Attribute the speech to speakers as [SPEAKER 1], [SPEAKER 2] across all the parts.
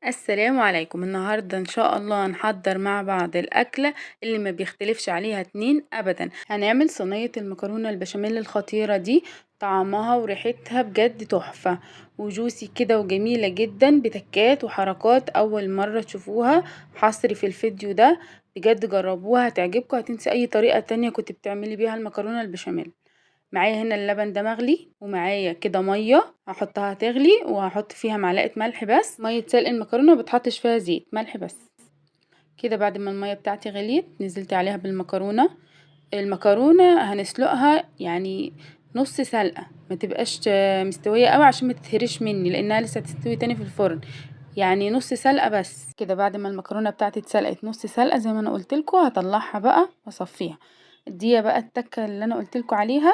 [SPEAKER 1] السلام عليكم. النهاردة ان شاء الله هنحضر مع بعض الاكلة اللي ما بيختلفش عليها اتنين ابدا. هنعمل صينية المكرونة البشاميل الخطيرة دي. طعمها وريحتها بجد تحفة وجوسي كده وجميلة جدا بتكات وحركات اول مرة تشوفوها حصري في الفيديو ده. بجد جربوها هتعجبكم، هتنسي اي طريقة تانية كنت بتعملي بيها المكرونة البشاميل. معايا هنا اللبن ده مغلي، ومعايا كده ميه هحطها تغلي، وهحط فيها معلقه ملح، بس ميه سلق المكرونه ما بتحطش فيها زيت، ملح بس. كده بعد ما الميه بتاعتي غليت نزلت عليها بالمكرونه. المكرونه هنسلقها يعني نص سلقه، ما تبقاش مستويه قوي عشان ما تتهرش مني لانها لسه تستوي تاني في الفرن. يعني نص سلقه بس. كده بعد ما المكرونه بتاعتي اتسلقت نص سلقه زي ما انا قلت لكم، هطلعها بقى واصفيها. دي بقى التكه اللي انا قلت لكم عليها.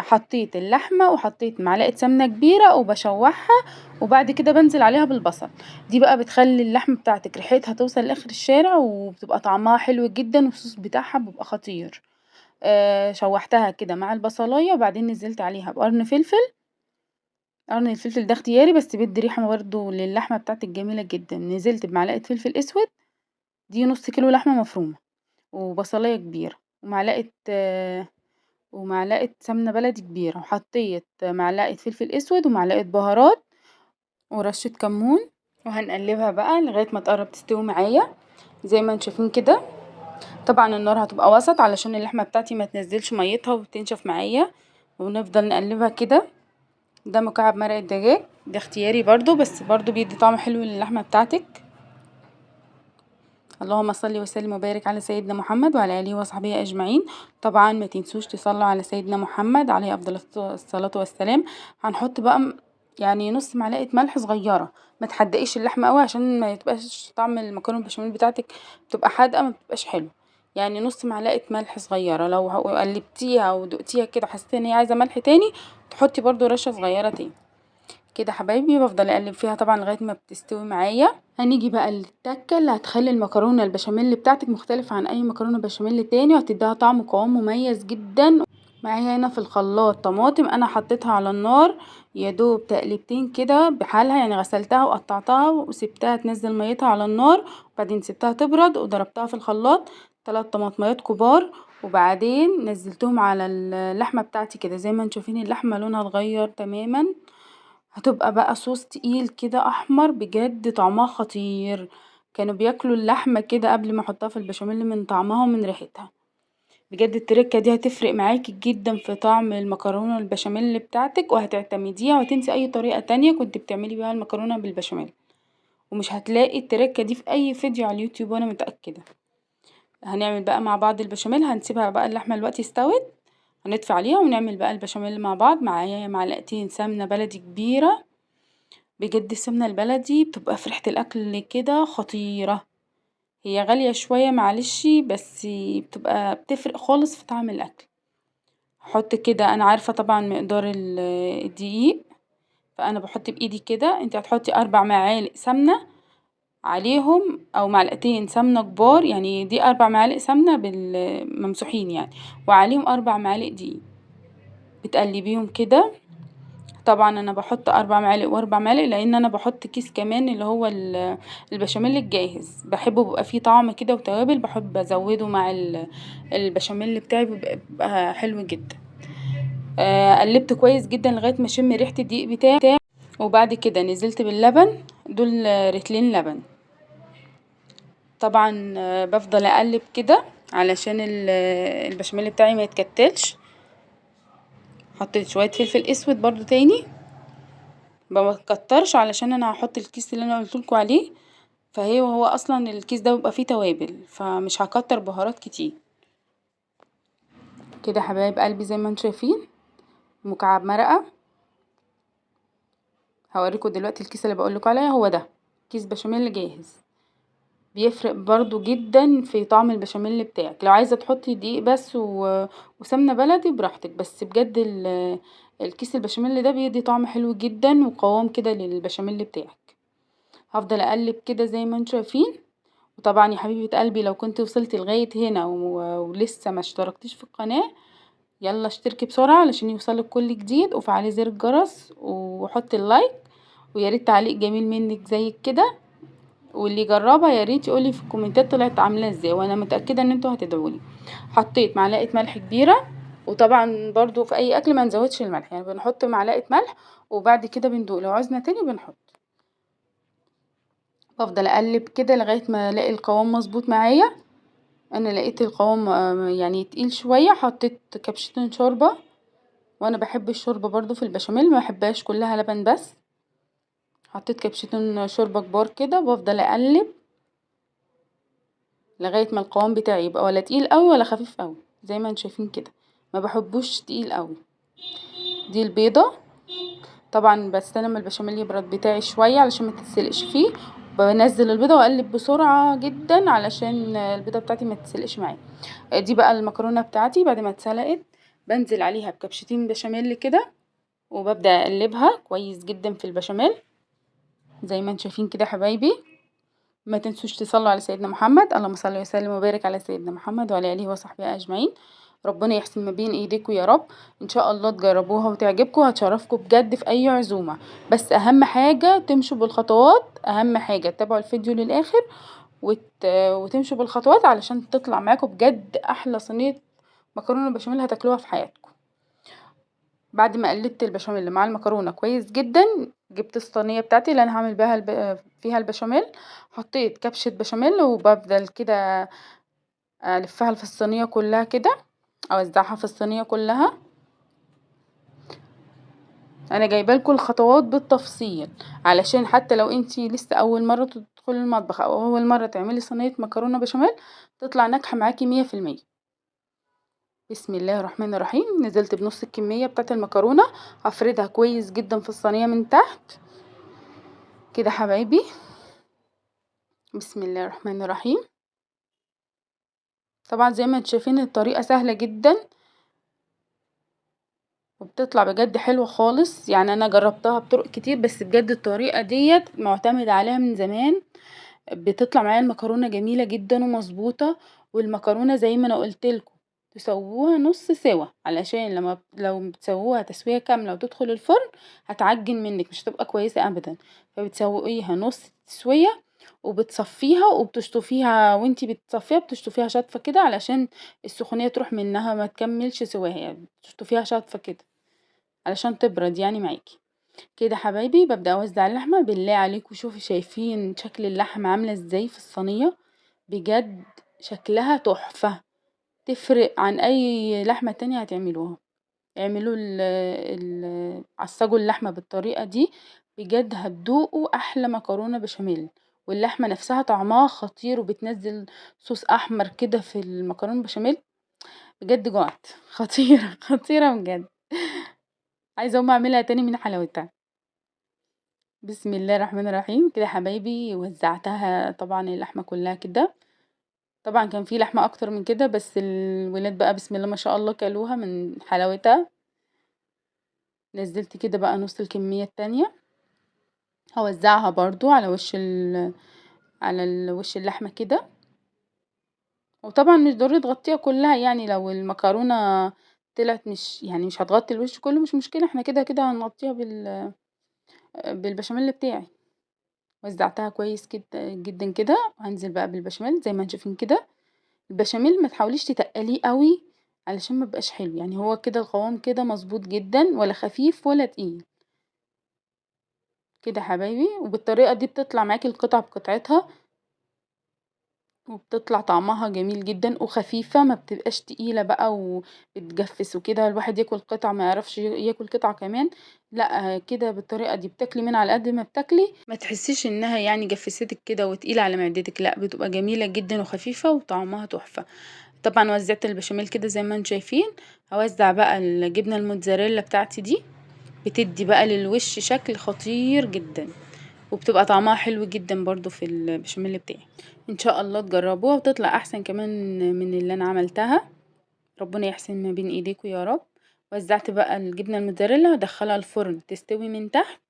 [SPEAKER 1] حطيت اللحمه وحطيت معلقه سمنه كبيره وبشوحها، وبعد كده بنزل عليها بالبصل. دي بقى بتخلي اللحمه بتاعتك ريحتها توصل لاخر الشارع، وبتبقى طعمها حلو جدا، والصوص بتاعها بيبقى خطير. شوحتها كده مع البصلايه، وبعدين نزلت عليها بقرن فلفل. قرن الفلفل ده اختياري بس بيدي ريحه برضه للحمه بتاعتك جميله جدا. نزلت بمعلقه فلفل اسود، دي نص كيلو لحمه مفرومه، وبصلايه كبيره، ومعلقه سمنه بلدي كبيره، وحطيت معلقه فلفل اسود ومعلقه بهارات ورشه كمون. وهنقلبها بقى لغايه ما تقرب تستوي معايا زي ما انتم شايفين كده. طبعا النار هتبقى وسط علشان اللحمه بتاعتي ما تنزلش ميتها وتنشف معايا، ونفضل نقلبها كده. ده مكعب مرق الدجاج، ده اختياري برضو بس برضو بيدي طعم حلو للحمه بتاعتك. اللهم صل وسلم وبارك على سيدنا محمد وعلى اله وصحبه اجمعين. طبعا ما تنسوش تصلوا على سيدنا محمد عليه افضل الصلاه والسلام. هنحط بقى يعني نص معلقه ملح صغيره. ما تحدقيش اللحمه قوي عشان ما يبقاش طعم المكرونه البشاميل بتاعتك بتبقى حادقه، ما بتبقاش حلو. يعني نص معلقه ملح صغيره، لو قلبتيها ودقتيها كده حسيتي ان هي عايزه ملح تاني تحطي برضو رشه صغيره تاني. كده حبايبي بفضل اقلب فيها طبعا لغايه ما بتستوي معايا. هنيجي بقى للتكه اللي هتخلي المكرونه البشاميل بتاعتك مختلفه عن اي مكرونه بشاميل تاني، وهتديها طعم وقوام مميز جدا. معايا هنا في الخلاط طماطم انا حطيتها على النار يا دوب تقلبتين كده بحالها، يعني غسلتها وقطعتها وسبتها تنزل ميتها على النار، وبعدين سبتها تبرد وضربتها في الخلاط 3 طماطميات كبار. وبعدين نزلتهم على اللحمه بتاعتي كده زي ما انتم شايفين اللحمه لونها اتغير تماما. هتبقى بقى صوص تقيل كده احمر بجد طعمها خطير. كانوا بياكلوا اللحمة كده قبل ما احطها في البشاميل من طعمها ومن ريحتها. بجد التركة دي هتفرق معاكي جدا في طعم المكرونة البشاميل بتاعتك، وهتعتمديها وهتنسي اي طريقة تانية كنت بتعملي بيها المكرونة بالبشاميل. ومش هتلاقي التركة دي في اي فيديو على اليوتيوب وانا متأكدة. هنعمل بقى مع بعض البشاميل. هنسيبها بقى اللحمة دلوقتي استوت، هنطفي عليها ونعمل بقى البشاميل مع بعض. معايا معلقتين سمنة بلدي كبيرة. بجد السمنة البلدي بتبقى في ريحة الأكل كده خطيرة. هي غالية شوية معلش بس بتفرق خالص في طعم الأكل. هحط كده، أنا عارفة طبعا مقدار الدقيق، فأنا بحط بإيدي كده. انت هتحطي 4 معالق سمنة عليهم، أو معلقتين سمنة كبار، يعني دي 4 معالق سمنة بالممسوحين يعني، وعليهم 4 معالق دقيق. بتقلبيهم كده. طبعا انا بحط 4 معالق و4 معالق لان انا بحط كيس كمان اللي هو البشاميل الجاهز، بحبه بيبقى فيه طعم كده وتوابل، بحب ازوده مع البشاميل بتاعي بيبقى حلو جدا. قلبت كويس جدا لغايه ما اشم ريحه الدقيق بتاعي. وبعد كده نزلت باللبن، دول رتلين لبن. طبعا بفضل اقلب كده علشان البشاميل بتاعي ما يتكتلش. حطيت شويه فلفل اسود برضو تاني، ما بكترش علشان انا هحط الكيس اللي انا قلتلكوا عليه، وهو اصلا الكيس ده بيبقى فيه توابل فمش هكتر بهارات كتير. كده حبايب قلبي زي ما انتم شايفين مكعب مرقه. هوريكم دلوقتي الكيس اللي بقولكوا عليه هو ده كيس بشاميل جاهز. بيفرق برضو جدا في طعم البشاميل بتاعك. لو عايزه تحطي دقيق بس وسمنه بلدي براحتك، بس بجد الكيس البشاميل ده بيدي طعم حلو جدا وقوام كده للبشاميل بتاعك. هفضل اقلب كده زي ما انتم شايفين. وطبعا يا حبيبة قلبي لو كنت وصلتي لغاية هنا ولسه ما اشتركتيش في القناة، يلا اشتركي بسرعة علشان يوصلك كل جديد، وفعلي زر الجرس وحطي اللايك، وياريت تعليق جميل منك زي كده. واللي جربها يا ريت يقولي في الكومنتات طلعت عامله ازاي، وانا متاكده ان انتوا هتدعولي. حطيت معلقه ملح كبيره، وطبعا برضو في اي اكل ما نزودش الملح، يعني بنحط معلقه ملح وبعد كده بندوق، لو عاوزنا تاني بنحط. بفضل اقلب كده لغايه ما الاقي القوام مظبوط معايا. انا لقيت القوام يعني تقيل شويه، حطيت كبشتين شوربه، وانا بحب الشوربه برضو في البشاميل، ما بحبهاش كلها لبن بس. حطيت كبشتين شوربه كبار كده، بفضل اقلب لغايه ما القوام بتاعي يبقى ولا تقيل قوي ولا خفيف قوي، زي ما انتم شايفين كده، ما بحبوش تقيل قوي. دي البيضه. طبعا بستنى لما البشاميل يبرد بتاعي شويه علشان ما تتسلقش فيه، بنزل البيضه واقلب بسرعه جدا علشان البيضه بتاعتي ما تتسلقش معايا. دي بقى المكرونه بتاعتي بعد ما اتسلقت، بنزل عليها بكبشتين بشاميل كده، وببدأ اقلبها كويس جدا في البشاميل زي ما انتم شايفين كده حبايبي. ما تنسوش تصلوا على سيدنا محمد، اللهم صل وسلم وبارك على سيدنا محمد وعلى اله وصحبه اجمعين. ربنا يحسن ما بين ايديكم يا رب. ان شاء الله تجربوها وتعجبكم، هتشرفكم بجد في اي عزومه. بس اهم حاجه تمشوا بالخطوات، اهم حاجه تتابعوا الفيديو للاخر وتمشوا بالخطوات علشان تطلع معاكم بجد احلى صينيه مكرونه بشاميل هتاكلوها في حياتكم. بعد ما قلبت البشاميل مع المكرونه كويس جدا، جبت الصينيه بتاعتي اللي انا هعمل بيها فيها البشاميل. حطيت كبشه بشاميل وبفضل كده الفها في الصينيه كلها كده، اوزعها في الصينيه كلها. انا جايبه لكم الخطوات بالتفصيل علشان حتى لو انتي لسه اول مره تدخلي المطبخ او اول مره تعملي صينيه مكرونه بشاميل تطلع ناجحه معاكي 100%. بسم الله الرحمن الرحيم. نزلت بنص الكميه بتاعه المكرونه، هفردها كويس جدا في الصينيه من تحت كده حبايبي. بسم الله الرحمن الرحيم. طبعا زي ما انتم شايفين الطريقه سهله جدا وبتطلع بجد حلوه خالص، يعني انا جربتها بطرق كتير بس بجد الطريقه ديت معتمده عليها من زمان. بتطلع معايا المكرونه جميله جدا ومظبوطه. والمكرونه زي ما انا قلت لكم تسووها نص سوا، علشان لو بتسووها تسويه كامله وتدخل الفرن هتعجن منك، مش هتبقى كويسه ابدا. فبتسويها نص تسويه وبتصفيها وبتشطفيها، وانتي بتصفيها بتشطفيها شطفه كده علشان السخونيه تروح منها ما تكملش سواها، يعني بتشطفيها شطفه كده علشان تبرد يعني معاكي. كده حبايبي ببدأ اوزع اللحمة. بالله عليكم شوفوا شايفين شكل اللحمة عاملة ازاي في الصينية؟ بجد شكلها تحفة، تفرق عن اي لحمة تانية هتعملوها. اعملوا عصجوا اللحمة بالطريقة دي، بجد هتدوقوا احلى مكرونة بشاميل. واللحمة نفسها طعمها خطير وبتنزل صوص احمر كده في المكرونة بشاميل. بجد جوعت خطيرة خطيرة بجد، عايزة اقوم اعملها تاني من حلاوتها. بسم الله الرحمن الرحيم. كده حبايبي وزعتها طبعا اللحمة كلها كده. طبعا كان في لحمة اكتر من كده بس الولاد بقى بسم الله ما شاء الله كلوها من حلاوتها. نزلت كده بقى نص الكمية التانية، هوزعها برضو على وش اللحمة كده. وطبعا مش ضروري تغطيها كلها، يعني لو المكرونة طلعت مش هتغطي الوش كله مش مشكلة، احنا كده كده هنغطيها بالبشاميل بتاعي. وزعتها كويس جدا جدا كده، وهنزل بقى بالبشاميل زي ما انتم شايفين كده. البشاميل ما تحاوليش تتقليه قوي علشان ما بقاش حلو، يعني هو كده القوام كده مظبوط جدا، ولا خفيف ولا تقيل كده حبايبي. وبالطريقه دي بتطلع معاكي القطعه بقطعتها، وبتطلع طعمها جميل جدا وخفيفه، ما بتبقاش تقيله بقى وبتجفس وكده الواحد ياكل قطعه ما يعرفش ياكل قطعه كمان. لا كده بالطريقه دي بتاكلي من على قد ما بتاكلي، ما تحسيش انها يعني جفستك كده وتقيله على معدتك، لا بتبقى جميله جدا وخفيفه وطعمها تحفه. طبعا وزعت البشاميل كده زي ما انتم شايفين. هوزع بقى الجبنه الموتزاريلا بتاعتي دي، بتدي بقى للوش شكل خطير جدا، وبتبقى طعمها حلو جدا برضو في البشاميل بتاعي. ان شاء الله تجربوها وتطلع احسن كمان من اللي انا عملتها. ربنا يحسن ما بين ايديكم يا رب. وزعت بقى الجبنه الموتزاريلا هدخلها الفرن تستوي من تحت،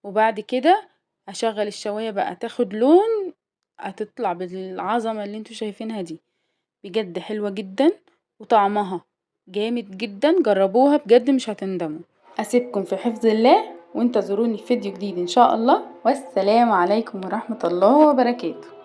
[SPEAKER 1] وبعد كده هشغل الشوايه بقى تاخد لون، هتطلع بالعظمه اللي انتوا شايفينها دي. بجد حلوة جدا وطعمها جامد جدا، جربوها بجد مش هتندموا. اسيبكم في حفظ الله. وانتظروني في فيديو جديد ان شاء الله، والسلام عليكم ورحمة الله وبركاته.